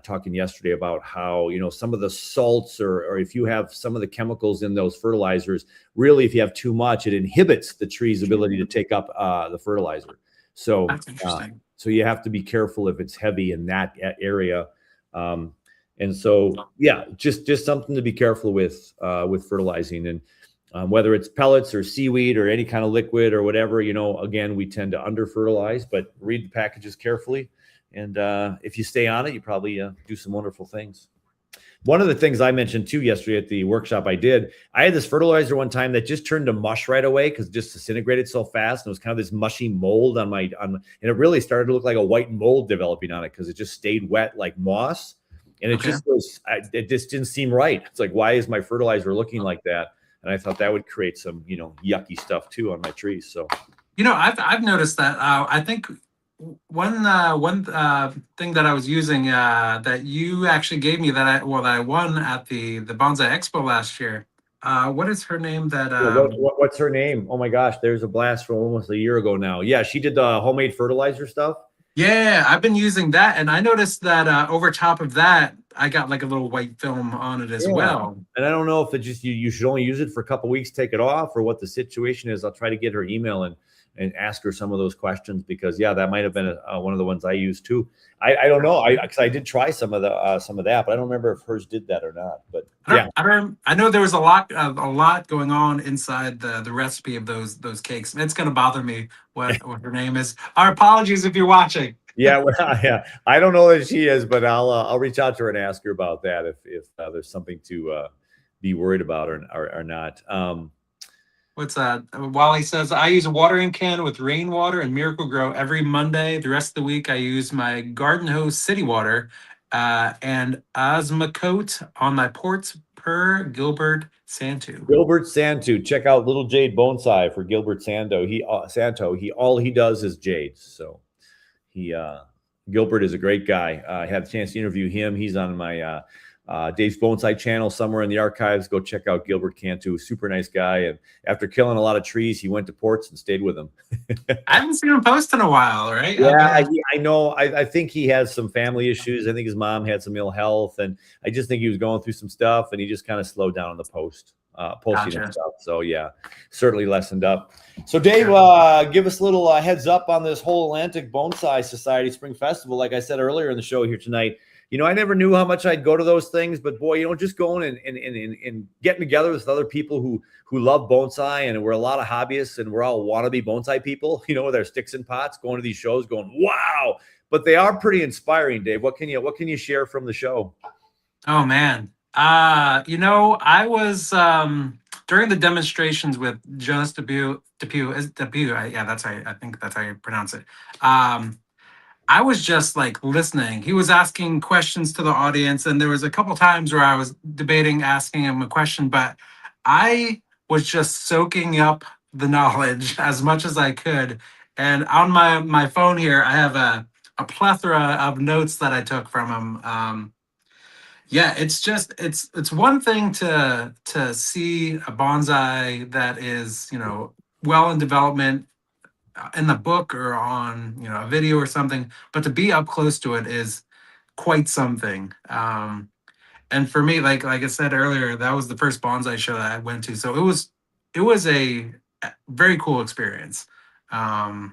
talking yesterday about how, some of the salts, or if you have some of the chemicals in those fertilizers, really, if you have too much, it inhibits the tree's ability to take up the fertilizer. So That's interesting. So you have to be careful if it's heavy in that area. And so, yeah, just something to be careful with fertilizing. And whether it's pellets or seaweed or any kind of liquid or whatever, again, we tend to under fertilize, but read the packages carefully. And if you stay on it, you probably do some wonderful things. One of the things I mentioned too yesterday at the workshop I had this fertilizer one time that just turned to mush right away because it just disintegrated so fast. And it was kind of this mushy mold and it really started to look like a white mold developing on it because it just stayed wet like moss. And it it just didn't seem right. It's like, why is my fertilizer looking like that? And I thought that would create some, yucky stuff too on my trees. So, I've noticed that. I think one thing that I was using that you actually gave me that I won at the Bonsai Expo last year. What is her name? What's her name? Oh my gosh, there's a blast from almost a year ago now. Yeah, she did the homemade fertilizer stuff. Yeah, I've been using that, and I noticed that over top of that, I got like a little white film on it as well. And I don't know if it just you should only use it for a couple of weeks, take it off, or what the situation is. I'll try to get her email and ask her some of those questions, because that might have been one of the ones I used too. I don't know, because I did try some of that, but I don't remember if hers did that or not. But I know there was a lot going on inside the recipe of those cakes. It's going to bother me what her name is. Our apologies if you're watching. Yeah, I don't know that she is, but I'll reach out to her and ask her about that if there's something to be worried about or not. What's that? Wally says, I use a watering can with rainwater and Miracle-Gro every Monday. The rest of the week, I use my garden hose city water and Osmocote on my ports per Gilbert Santu. Gilbert Santu. Check out Little Jade Bonsai for Gilbert Santo. All he does is jades. So Gilbert is a great guy. I had a chance to interview him. He's on my Dave's Bonsai channel somewhere in the archives. Go check out Gilbert Cantu. Super nice guy. And after killing a lot of trees, he went to Ports and stayed with them. I haven't seen him post in a while, right? Yeah, I know. I think he has some family issues. I think his mom had some ill health, and I just think he was going through some stuff, and he just kind of slowed down on the posting and stuff. So yeah, certainly lessened up. So Dave, give us a little heads up on this whole Atlantic Bonsai Society Spring Festival. Like I said earlier in the show here tonight, I never knew how much I'd go to those things, but boy, just going and getting together with other people who love bonsai, and we're a lot of hobbyists, and we're all wannabe bonsai people, with our sticks and pots, going to these shows, going, wow. But they are pretty inspiring, Dave. What can you share from the show? Oh man, I was during the demonstrations with Jonas Depew, yeah, that's how I think that's how you pronounce it. I was just like listening. He was asking questions to the audience, and there was a couple times where I was debating asking him a question, but I was just soaking up the knowledge as much as I could. And on my phone here, I have a plethora of notes that I took from him. Yeah, it's just it's one thing to see a bonsai that is, you know, well in development in the book or on, you know, a video or something, but to be up close to it is quite something. And for me, like I said earlier, that was the first bonsai show that I went to, so it was a very cool experience. But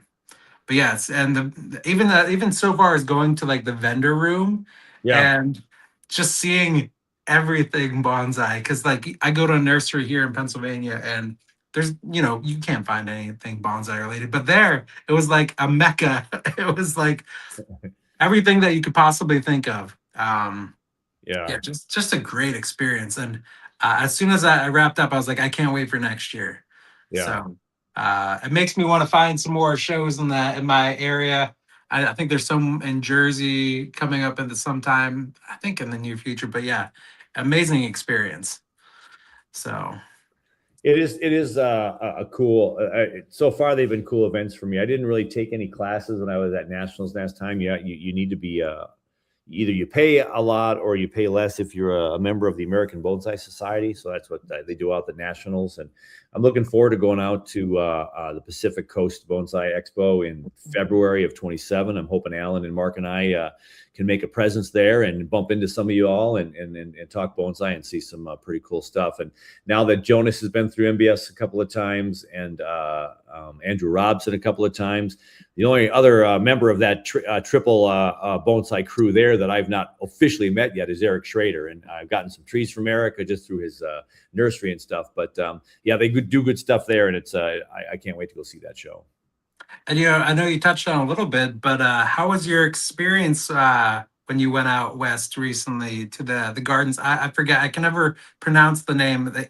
yes, and even so far as going to like the vendor room and just seeing everything bonsai, because like I go to a nursery here in Pennsylvania and there's, you know, you can't find anything bonsai related, but there it was like a mecca. It was like everything that you could possibly think of. Yeah, just a great experience. And as soon as I wrapped up, I was like, I can't wait for next year. So it makes me want to find some more shows in my area. I think there's some in Jersey coming up in sometime, I think in the near future. But yeah, amazing experience. So it is a cool. So far, they've been cool events for me. I didn't really take any classes when I was at Nationals last time. Yeah, you need to be either you pay a lot or you pay less if you're a member of the American Bonsai Society. So that's what they do out the Nationals. And I'm looking forward to going out to the Pacific Coast Bonsai Expo in February of 27. I'm hoping Alan and Mark and I can make a presence there and bump into some of you all and talk bonsai and see some pretty cool stuff. And now that Jonas has been through MBS a couple of times and Andrew Robson a couple of times, the only other member of that triple bonsai crew there that I've not officially met yet is Eric Schrader. And I've gotten some trees from Eric just through his nursery and stuff. But yeah, they do good stuff there. And it's I can't wait to go see that show. And, you know, I know you touched on a little bit, but how was your experience when you went out west recently to the gardens? I forget. I can never pronounce the name. The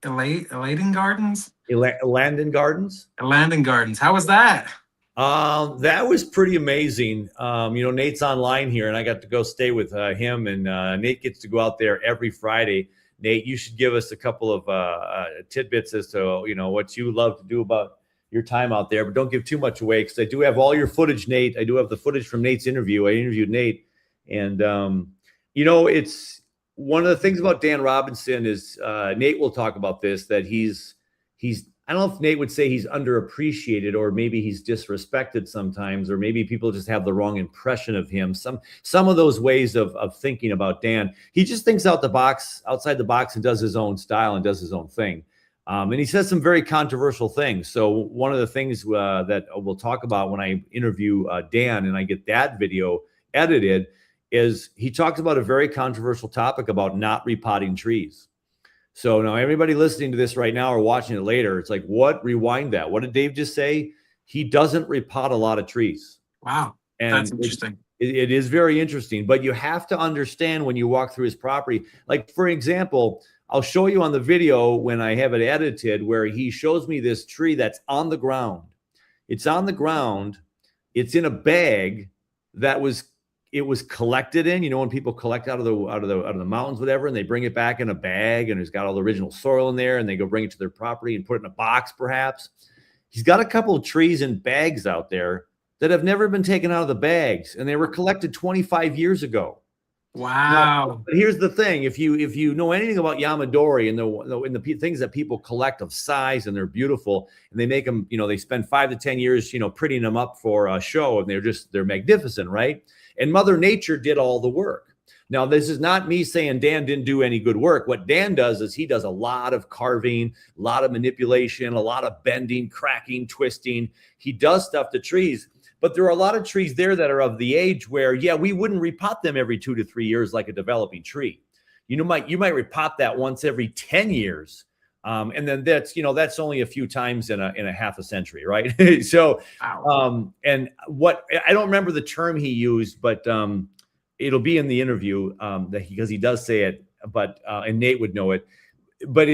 Eladen Gardens? Landon Gardens? Landon Gardens. How was that? That was pretty amazing. You know, Nate's online here, and I got to go stay with him, and Nate gets to go out there every Friday. Nate, you should give us a couple of tidbits as to, you know, what you love to do about your time out there, but don't give too much away because I do have all your footage, Nate. I do have the footage from Nate's interview. I interviewed Nate, and you know, it's one of the things about Dan Robinson is Nate will talk about this, that he's I don't know if Nate would say he's underappreciated or maybe he's disrespected sometimes, or maybe people just have the wrong impression of him. Some of those ways of thinking about Dan, he just thinks outside the box and does his own style and does his own thing. And he says some very controversial things. So one of the things that we'll talk about when I interview Dan and I get that video edited is he talks about a very controversial topic about not repotting trees. So now everybody listening to this right now or watching it later, it's like, what? Rewind that. What did Dave just say? He doesn't repot a lot of trees. Wow. And that's interesting. It is very interesting, but you have to understand when you walk through his property. Like, for example, I'll show you on the video when I have it edited where he shows me this tree that's on the ground. It's on the ground. It's in a bag that was collected in, you know, when people collect out of the mountains, whatever, and they bring it back in a bag and it's got all the original soil in there and they go bring it to their property and put it in a box, perhaps. He's got a couple of trees in bags out there that have never been taken out of the bags, and they were collected 25 years ago. Wow. Now, but here's the thing. If you know anything about Yamadori and the things that people collect of size, and they're beautiful, and they make them, you know, they spend 5 to 10 years, you know, prettying them up for a show, and they're magnificent, right? And Mother Nature did all the work. Now, this is not me saying Dan didn't do any good work. What Dan does is he does a lot of carving, a lot of manipulation, a lot of bending, cracking, twisting. He does stuff to trees. But there are a lot of trees there that are of the age where, yeah, we wouldn't repot them every 2 to 3 years like a developing tree. You might repot that once every 10 years. And then that's only a few times in a half a century, right? So, and what, I don't remember the term he used, but it'll be in the interview because he does say it, but and Nate would know it. But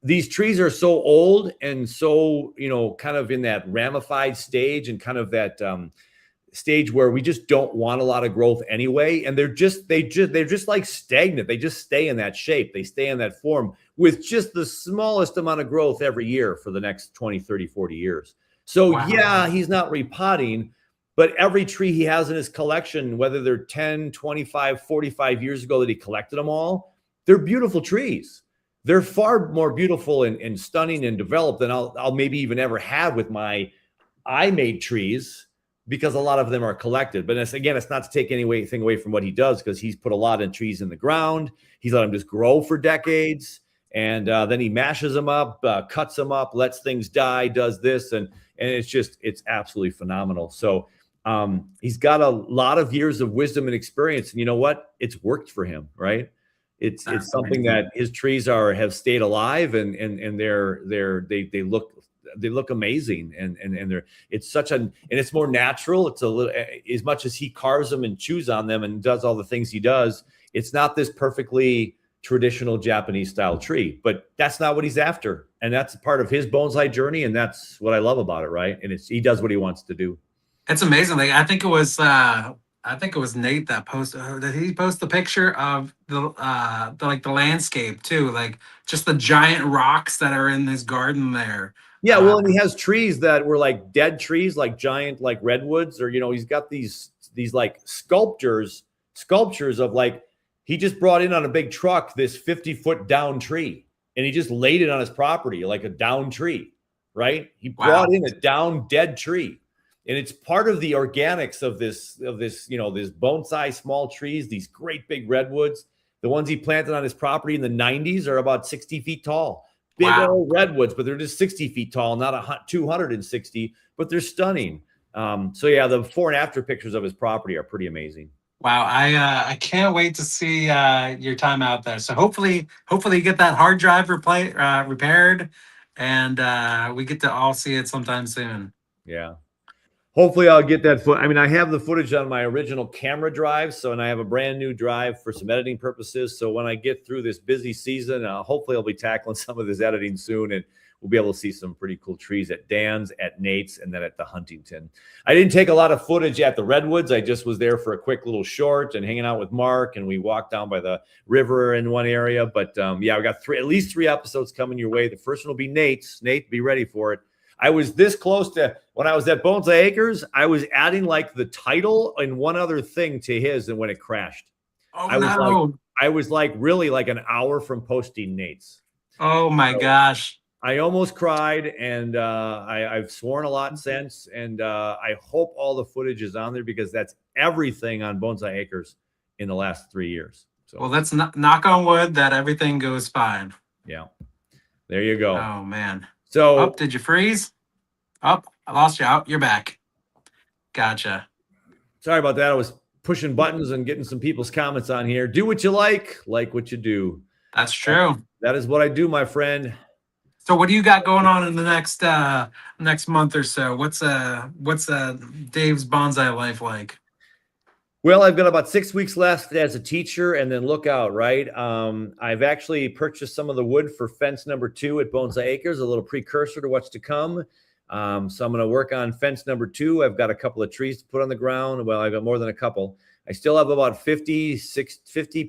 these trees are so old and so, you know, kind of in that ramified stage and kind of that stage where we just don't want a lot of growth anyway. And they're just like stagnant. They just stay in that shape. They stay in that form with just the smallest amount of growth every year for the next 20, 30, 40 years. So yeah, he's not repotting, but every tree he has in his collection, whether they're 10, 25, 45 years ago that he collected them all, they're beautiful trees. They're far more beautiful and stunning and developed than I'll maybe even ever have with my I-made trees, because a lot of them are collected. But it's not to take anything away from what he does, because he's put a lot of trees in the ground. He's let them just grow for decades. And then he mashes them up, cuts them up, lets things die, does this. And it's absolutely phenomenal. So he's got a lot of years of wisdom and experience. And you know what? It's worked for him, right? It's something that his trees have stayed alive, and they look amazing, and it's more natural. It's a little, as much as he carves them and chews on them and does all the things he does, it's not this perfectly traditional Japanese style tree, but that's not what he's after. And that's part of his bonsai journey. And that's what I love about it. Right. And he does what he wants to do. It's amazing. Like, I think it was Nate that posted, did he post the picture of the landscape too? Like, just the giant rocks that are in this garden there. Yeah. Well, and he has trees that were like dead trees, like giant, like redwoods, or, you know, he's got these like sculptures of, like, he just brought in on a big truck this 50-foot down tree, and he just laid it on his property like a down tree, right? He brought in a down dead tree. And it's part of the organics of this, you know, this bonsai small trees, these great big redwoods. The ones he planted on his property in the 90s are about 60 feet tall. Big old redwoods, but they're just 60 feet tall, not 260, but they're stunning. So yeah, the before and after pictures of his property are pretty amazing. Wow, I can't wait to see your time out there. So hopefully you get that hard drive repaired, and we get to all see it sometime soon. Yeah. Hopefully I'll get that I mean, I have the footage on my original camera drive, and I have a brand new drive for some editing purposes. So when I get through this busy season, hopefully I'll be tackling some of this editing soon, and we'll be able to see some pretty cool trees at Dan's, at Nate's, and then at the Huntington. I didn't take a lot of footage at the Redwoods. I just was there for a quick little short and hanging out with Mark, and we walked down by the river in one area. But yeah, we got at least 3 episodes coming your way. The first one will be Nate's. Nate, be ready for it. I was this close to, when I was at Bonsai Acres, I was adding like the title and one other thing to his, and when it crashed. Oh, I was like really like an hour from posting Nate's. Oh my gosh. I almost cried, and I've sworn a lot since, and I hope all the footage is on there, because that's everything on Bonsai Acres in the last 3 years. So, well, let's knock on wood that everything goes fine. Yeah. There you go. Oh man. So, did you freeze? I lost you out. You're back. Gotcha. Sorry about that. I was pushing buttons and getting some people's comments on here. Do what you like what you do. That's true. That is what I do, my friend. So what do you got going on in the next month or so? What's Dave's bonsai life like? Well, I've got about 6 weeks left as a teacher, and then look out, right? I've actually purchased some of the wood for fence number 2 at Bonsai Acres, a little precursor to what's to come. So I'm going to work on fence number 2. I've got a couple of trees to put on the ground. Well, I've got more than a couple. I still have about 50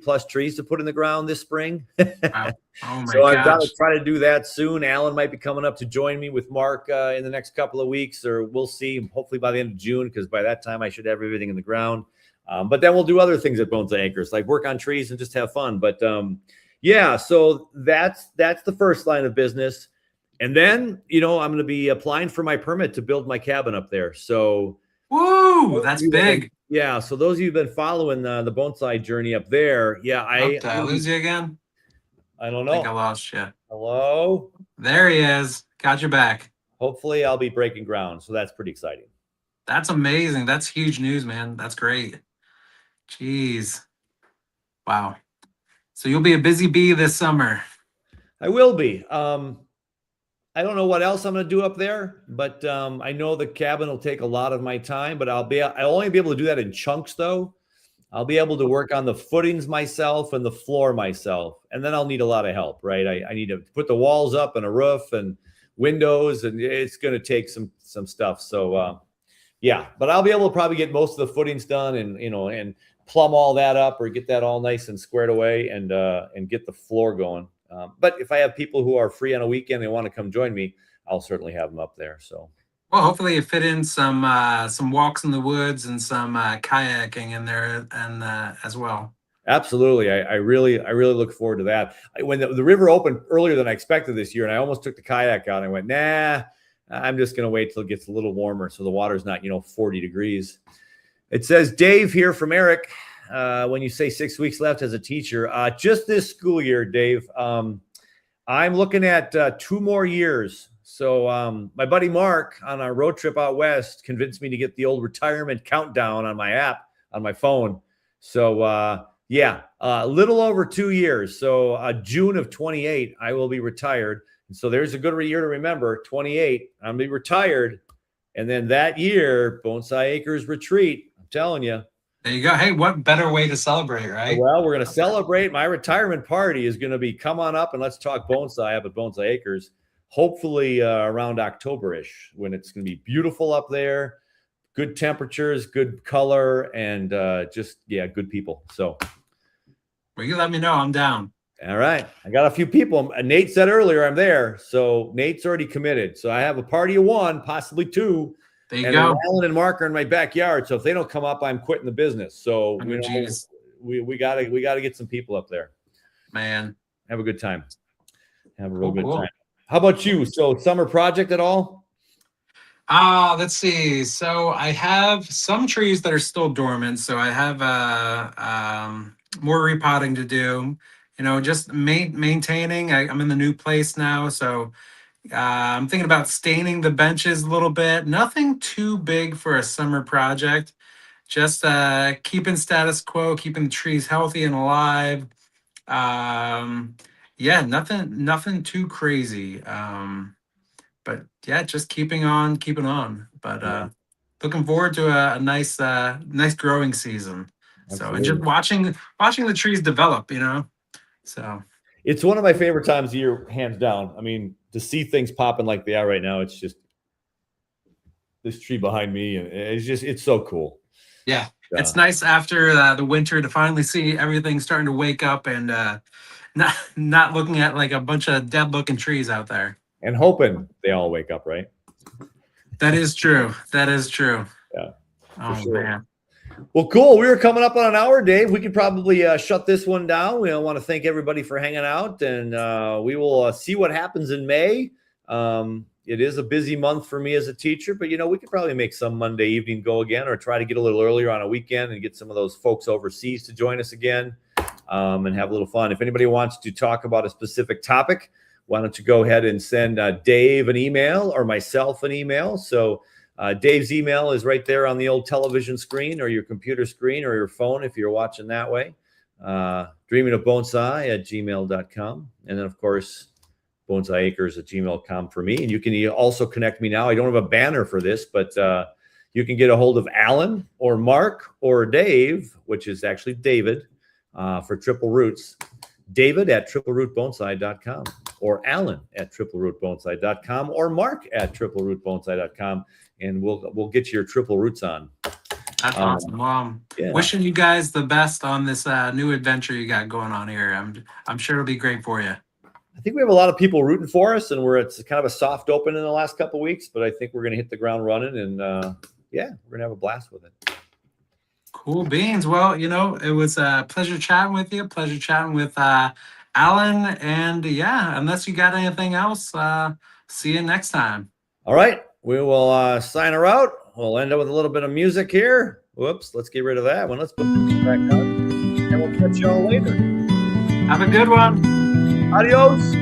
plus trees to put in the ground this spring. Wow. Oh my So gosh. I've got to try to do that soon. Alan might be coming up to join me with Mark in the next couple of weeks, or we'll see. Hopefully by the end of June, because by that time I should have everything in the ground. But then we'll do other things at Bonsai Acres, like work on trees and just have fun. But yeah, so that's the first line of business. And then, you know, I'm going to be applying for my permit to build my cabin up there. So, woo, that's big. Yeah. So those of you who've been following the bonsai journey up there, yeah. Did I lose you again? I don't know. I think I lost you. Hello? There he is. Got your back. Hopefully I'll be breaking ground. So that's pretty exciting. That's amazing. That's huge news, man. That's great. Jeez. Wow. So you'll be a busy bee this summer. I will be. I don't know what else I'm going to do up there, but I know the cabin will take a lot of my time, but I'll only be able to do that in chunks though. I'll be able to work on the footings myself and the floor myself. And then I'll need a lot of help, right? I need to put the walls up and a roof and windows, and it's going to take some stuff. So, yeah, but I'll be able to probably get most of the footings done and, and plumb all that up or get that all nice and squared away and get the floor going. But if I have people who are free on a weekend and want to come join me, I'll certainly have them up there. So. Well, hopefully you fit in some walks in the woods and some kayaking in there and as well. Absolutely. I really look forward to that. When the river opened earlier than I expected this year, and I almost took the kayak out, and I went, nah, I'm just going to wait till it gets a little warmer so the water's not, 40 degrees. It says, Dave here from Eric, when you say 6 weeks left as a teacher, just this school year, Dave, I'm looking at 2 more years. So my buddy Mark on our road trip out west convinced me to get the old retirement countdown on my app on my phone. So yeah, a little over 2 years. So June of 28, I will be retired. And so there's a good year to remember. 28, I'm gonna be retired, and then that year, Bonsai Acres retreat. I'm telling you. There you go. Hey, what better way to celebrate, right? Well, we're gonna celebrate. My retirement party is gonna be come on up and let's talk bonsai up at Bonsai Acres. Hopefully around October-ish, when it's going to be beautiful up there, good temperatures, good color, and just, yeah, good people. So. Well, you let me know. I'm down. All right. I got a few people. Nate said earlier I'm there. So Nate's already committed. So I have a party of 1, possibly 2. There you go. Alan and Mark are in my backyard. So if they don't come up, I'm quitting the business. So we gotta get some people up there. Man. Have a good time. Have a real good time. How about you? So summer project at all? Let's see. So I have some trees that are still dormant. So I have more repotting to do. Just maintaining. I'm in the new place now, so I'm thinking about staining the benches a little bit. Nothing too big for a summer project. Just keeping status quo, keeping the trees healthy and alive. Yeah, nothing too crazy. But yeah, just keeping on. But looking forward to a nice growing season. Absolutely. So, and just watching the trees develop, So it's one of my favorite times of year, hands down. I mean, to see things popping like they are right now, it's just this tree behind me, and it's so cool. Yeah, it's nice after the winter to finally see everything starting to wake up and not looking at like a bunch of dead looking trees out there. And hoping they all wake up, right? That is true. Yeah. Oh, sure. Man. Well, cool. We were coming up on an hour, Dave. We could probably shut this one down. We want to thank everybody for hanging out, and we will see what happens in May. It is a busy month for me as a teacher, but we could probably make some Monday evening go again, or try to get a little earlier on a weekend and get some of those folks overseas to join us again, and have a little fun. If anybody wants to talk about a specific topic, why don't you go ahead and send Dave an email or myself an email. So Dave's email is right there on the old television screen or your computer screen or your phone if you're watching that way. dreamingofbonsai@gmail.com. And then, of course, bonsaiacres@gmail.com for me. And you can also connect me now. I don't have a banner for this, but you can get a hold of Alan or Mark or Dave, which is actually David, for Triple Roots. David at triplerootbonsai.com, or Alan at triplerootbonsai.com, or Mark at triplerootbonsai.com, and we'll get your triple roots on. That's awesome. Well, yeah. Wishing you guys the best on this new adventure you got going on here. I'm sure it'll be great for you. I think we have a lot of people rooting for us, and it's kind of a soft open in the last couple of weeks, but I think we're going to hit the ground running, and yeah, we're going to have a blast with it. Cool beans. Well, it was a pleasure chatting with you. Pleasure chatting with Alan. And yeah, unless you got anything else, see you next time. All right. We will sign her out. We'll end up with a little bit of music here. Whoops. Let's get rid of that one. Let's put this back on. And we'll catch y'all later. Have a good one. Adios.